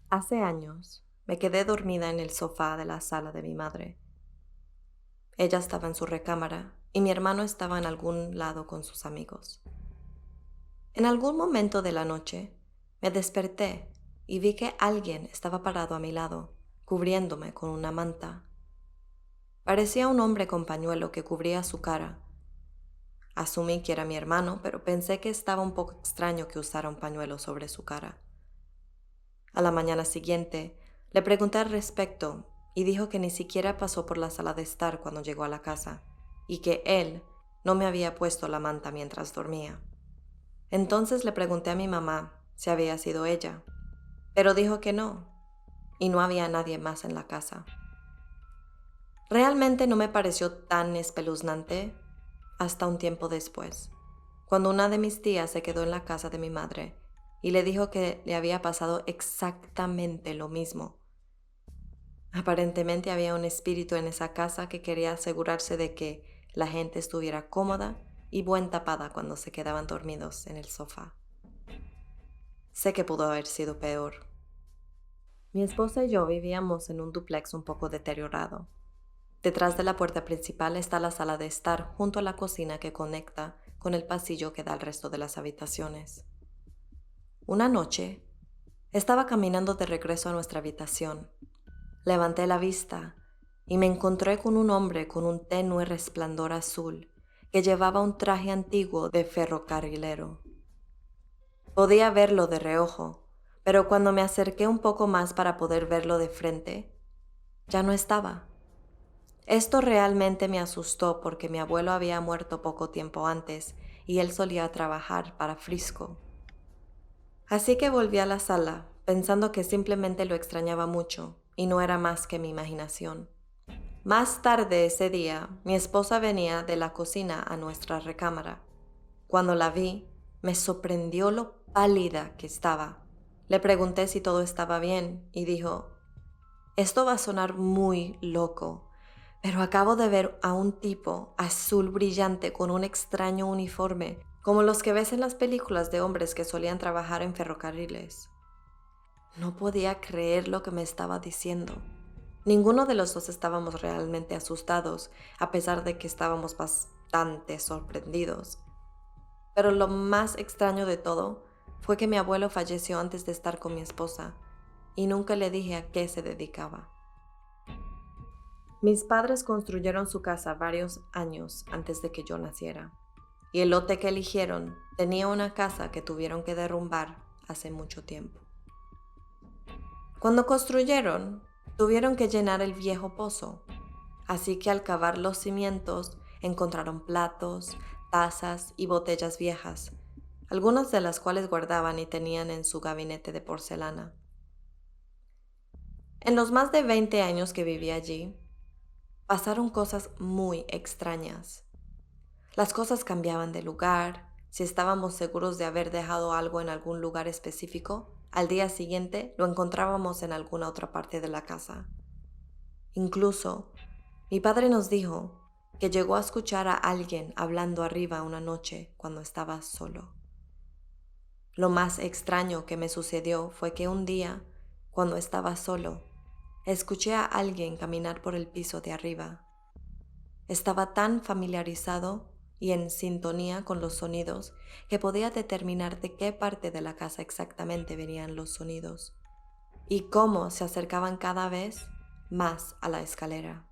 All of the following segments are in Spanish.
Hace años me quedé dormida en el sofá de la sala de mi madre. Ella estaba en su recámara y mi hermano estaba en algún lado con sus amigos. En algún momento de la noche me desperté y vi que alguien estaba parado a mi lado, cubriéndome con una manta. Parecía un hombre con pañuelo que cubría su cara. Asumí que era mi hermano, pero pensé que estaba un poco extraño que usara un pañuelo sobre su cara. A la mañana siguiente, le pregunté al respecto y dijo que ni siquiera pasó por la sala de estar cuando llegó a la casa y que él no me había puesto la manta mientras dormía. Entonces le pregunté a mi mamá si había sido ella, pero dijo que no, y no había nadie más en la casa. Realmente no me pareció tan espeluznante hasta un tiempo después, cuando una de mis tías se quedó en la casa de mi madre y le dijo que le había pasado exactamente lo mismo. Aparentemente había un espíritu en esa casa que quería asegurarse de que la gente estuviera cómoda y buen tapada cuando se quedaban dormidos en el sofá. Sé que pudo haber sido peor. Mi esposa y yo vivíamos en un dúplex un poco deteriorado. Detrás de la puerta principal está la sala de estar junto a la cocina que conecta con el pasillo que da al resto de las habitaciones. Una noche, estaba caminando de regreso a nuestra habitación. Levanté la vista y me encontré con un hombre con un tenue resplandor azul que llevaba un traje antiguo de ferrocarrilero. Podía verlo de reojo, pero cuando me acerqué un poco más para poder verlo de frente, ya no estaba. Esto realmente me asustó porque mi abuelo había muerto poco tiempo antes y él solía trabajar para Frisco. Así que volví a la sala, pensando que simplemente lo extrañaba mucho y no era más que mi imaginación. Más tarde ese día, mi esposa venía de la cocina a nuestra recámara. Cuando la vi, me sorprendió lo pálida que estaba. Le pregunté si todo estaba bien y dijo, esto va a sonar muy loco, pero acabo de ver a un tipo azul brillante con un extraño uniforme, como los que ves en las películas de hombres que solían trabajar en ferrocarriles. No podía creer lo que me estaba diciendo. Ninguno de los dos estábamos realmente asustados, a pesar de que estábamos bastante sorprendidos. Pero lo más extraño de todo fue que mi abuelo falleció antes de estar con mi esposa, y nunca le dije a qué se dedicaba. Mis padres construyeron su casa varios años antes de que yo naciera, y el lote que eligieron tenía una casa que tuvieron que derrumbar hace mucho tiempo. Cuando construyeron, tuvieron que llenar el viejo pozo, así que al cavar los cimientos encontraron platos, tazas y botellas viejas, algunas de las cuales guardaban y tenían en su gabinete de porcelana. En los más de 20 años que viví allí, pasaron cosas muy extrañas. Las cosas cambiaban de lugar. Si estábamos seguros de haber dejado algo en algún lugar específico, al día siguiente lo encontrábamos en alguna otra parte de la casa. Incluso, mi padre nos dijo que llegó a escuchar a alguien hablando arriba una noche cuando estaba solo. Lo más extraño que me sucedió fue que un día, cuando estaba solo, escuché a alguien caminar por el piso de arriba. Estaba tan familiarizado y en sintonía con los sonidos que podía determinar de qué parte de la casa exactamente venían los sonidos y cómo se acercaban cada vez más a la escalera.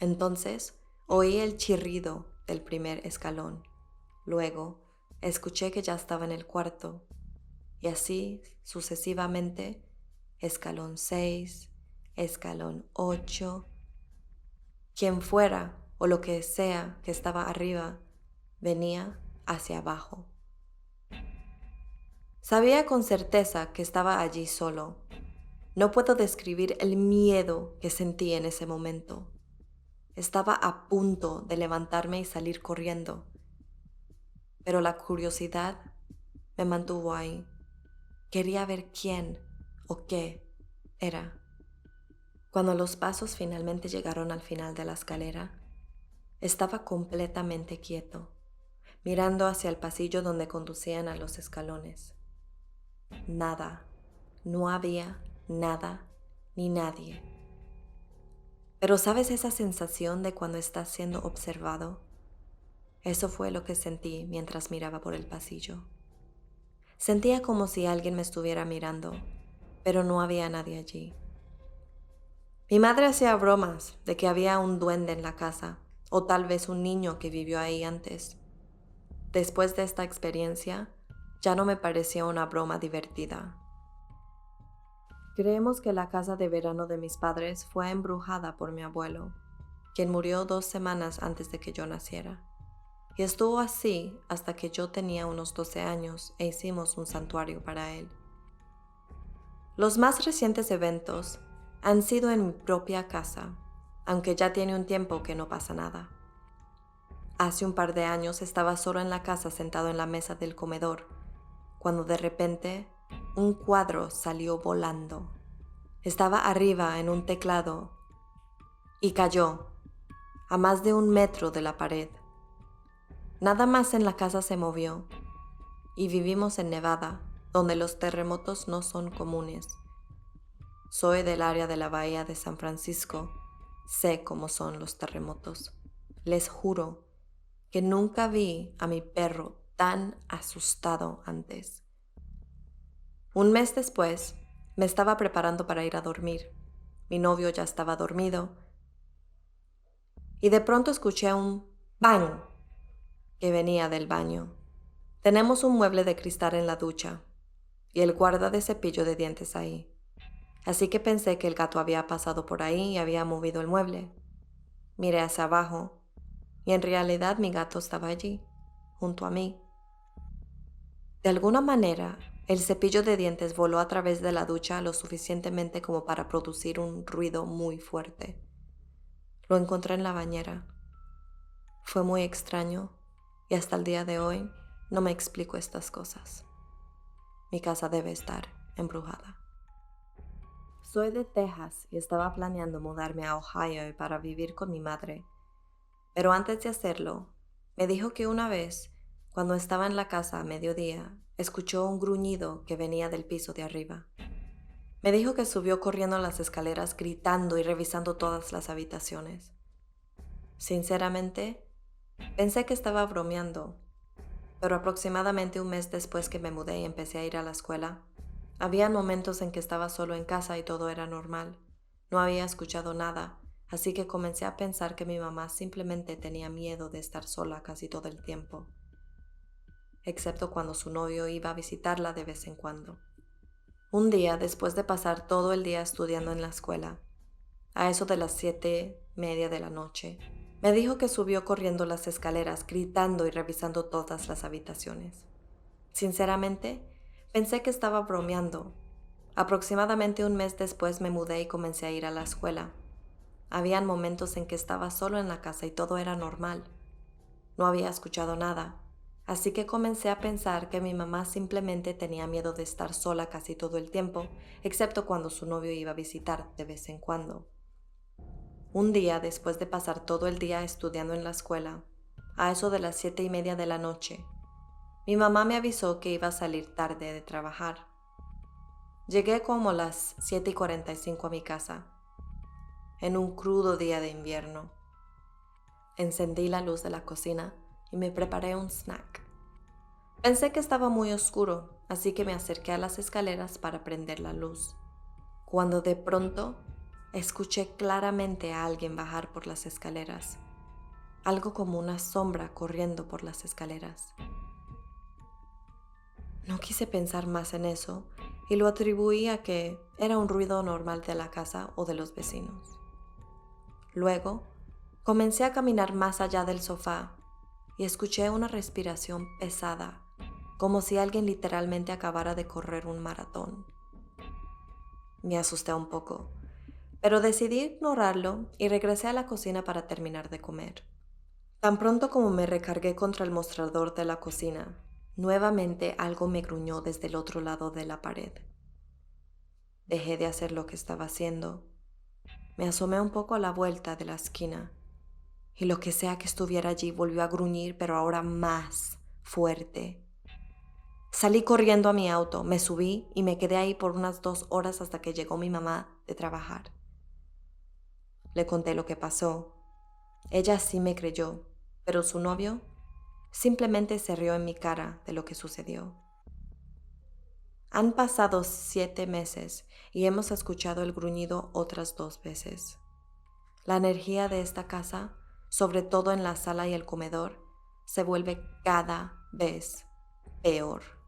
Entonces oí el chirrido del primer escalón. Luego escuché que ya estaba en el cuarto y así sucesivamente, escalón 6, escalón 8. Quien fuera o lo que sea que estaba arriba venía hacia abajo. Sabía con certeza que estaba allí solo. No puedo describir el miedo que sentí en ese momento. Estaba a punto de levantarme y salir corriendo, pero la curiosidad me mantuvo ahí. Quería ver quién o qué era. Cuando los pasos finalmente llegaron al final de la escalera, estaba completamente quieto, mirando hacia el pasillo donde conducían a los escalones. Nada, no había nada ni nadie. Pero ¿sabes esa sensación de cuando estás siendo observado? Eso fue lo que sentí mientras miraba por el pasillo. Sentía como si alguien me estuviera mirando, pero no había nadie allí. Mi madre hacía bromas de que había un duende en la casa, o tal vez un niño que vivió ahí antes. Después de esta experiencia, ya no me parecía una broma divertida. Creemos que la casa de verano de mis padres fue embrujada por mi abuelo, quien murió 2 semanas antes de que yo naciera. Y estuvo así hasta que yo tenía unos 12 años e hicimos un santuario para él. Los más recientes eventos han sido en mi propia casa, aunque ya tiene un tiempo que no pasa nada. Hace un par de años estaba solo en la casa sentado en la mesa del comedor, cuando de repente un cuadro salió volando. Estaba arriba en un teclado y cayó a más de 1 metro de la pared. Nada más en la casa se movió y vivimos en Nevada, donde los terremotos no son comunes. Soy del área de la bahía de San Francisco. Sé cómo son los terremotos. Les juro que nunca vi a mi perro tan asustado antes. 1 mes después, me estaba preparando para ir a dormir. Mi novio ya estaba dormido. Y de pronto escuché un ¡bang! Que venía del baño. Tenemos un mueble de cristal en la ducha y el guarda de cepillo de dientes ahí. Así que pensé que el gato había pasado por ahí y había movido el mueble. Miré hacia abajo y en realidad mi gato estaba allí, junto a mí. De alguna manera, el cepillo de dientes voló a través de la ducha lo suficientemente como para producir un ruido muy fuerte. Lo encontré en la bañera. Fue muy extraño y hasta el día de hoy no me explico estas cosas. Mi casa debe estar embrujada. Soy de Texas y estaba planeando mudarme a Ohio para vivir con mi madre. Pero antes de hacerlo, me dijo que una vez, cuando estaba en la casa a mediodía, escuchó un gruñido que venía del piso de arriba. Me dijo que subió corriendo las escaleras gritando y revisando todas las habitaciones. Sinceramente, pensé que estaba bromeando, pero aproximadamente 1 mes después que me mudé y empecé a ir a la escuela, habían momentos en que estaba solo en casa y todo era normal. No había escuchado nada, así que comencé a pensar que mi mamá simplemente tenía miedo de estar sola casi todo el tiempo, excepto cuando su novio iba a visitarla de vez en cuando. Un día, después de pasar todo el día estudiando en la escuela, a eso de las 7:30 de la noche, me dijo que subió corriendo las escaleras, gritando y revisando todas las habitaciones. Sinceramente, pensé que estaba bromeando. Aproximadamente 1 mes después me mudé y comencé a ir a la escuela. Habían momentos en que estaba solo en la casa y todo era normal. No había escuchado nada, así que comencé a pensar que mi mamá simplemente tenía miedo de estar sola casi todo el tiempo, excepto cuando su novio iba a visitar de vez en cuando. Un día, después de pasar todo el día estudiando en la escuela, a eso de las 7:30 de la noche, mi mamá me avisó que iba a salir tarde de trabajar. Llegué como a las 7:45 a mi casa, en un crudo día de invierno. Encendí la luz de la cocina y me preparé un snack. Pensé que estaba muy oscuro, así que me acerqué a las escaleras para prender la luz, cuando de pronto escuché claramente a alguien bajar por las escaleras, algo como una sombra corriendo por las escaleras. No quise pensar más en eso y lo atribuí a que era un ruido normal de la casa o de los vecinos. Luego, comencé a caminar más allá del sofá y escuché una respiración pesada, como si alguien literalmente acabara de correr un maratón. Me asusté un poco, pero decidí ignorarlo y regresé a la cocina para terminar de comer. Tan pronto como me recargué contra el mostrador de la cocina, nuevamente algo me gruñó desde el otro lado de la pared. Dejé de hacer lo que estaba haciendo. Me asomé un poco a la vuelta de la esquina y lo que sea que estuviera allí volvió a gruñir, pero ahora más fuerte. Salí corriendo a mi auto, me subí y me quedé ahí por unas 2 horas hasta que llegó mi mamá de trabajar. Le conté lo que pasó. Ella sí me creyó, pero su novio simplemente se rió en mi cara de lo que sucedió. Han pasado 7 meses y hemos escuchado el gruñido otras 2 veces. La energía de esta casa, sobre todo en la sala y el comedor, se vuelve cada vez peor.